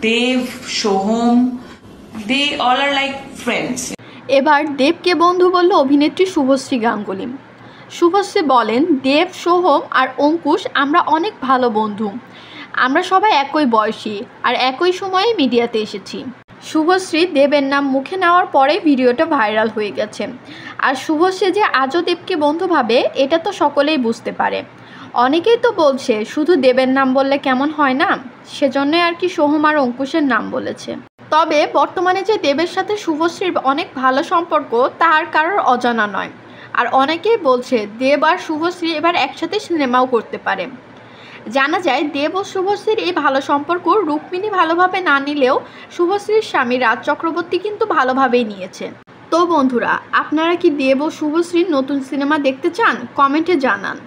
Dev, Shoham, they all are like friends. এবার দেবকে বন্ধু বলল অভিনেত্রী শুভশ্রী গাঙ্গুলি। শুভশ্রী বলেন, দেব, সোহম আর অঙ্কুশ আমরা অনেক ভালো বন্ধু। আমরা সবাই একই বয়সী আর একই সময়ে মিডিয়াতে এসেছি। শুভশ্রী দেবের নাম মুখে নেওয়ার পরে ভিডিওটা ভাইরাল হয়ে গেছে। আর শুভশ্রী যে আজও দেবকে বন্ধু ভাবে এটা তো সকলেই বুঝতে পারে। অনেকেই তো বলছে শুধু দেবের নাম বললে কেমন হয় না, সেজন্যই আর কি সোহম আর অঙ্কুশের নাম বলেছে। তবে বর্তমানে যে দেবের সাথে শুভশ্রীর অনেক ভালো সম্পর্ক তা আর কারোর অজানা নয়। আর অনেকেই বলছে দেব আর শুভশ্রী এবার একসাথে সিনেমাও করতে পারে। জানা যায় দেব ও শুভশ্রীর এই ভালো সম্পর্ক রুক্মিণী ভালোভাবে না নিলেও শুভশ্রীর স্বামী রাজ চক্রবর্তী কিন্তু ভালোভাবেই নিয়েছে। তো বন্ধুরা, আপনারা কি দেব ও শুভশ্রীর নতুন সিনেমা দেখতে চান? কমেন্টে জানান।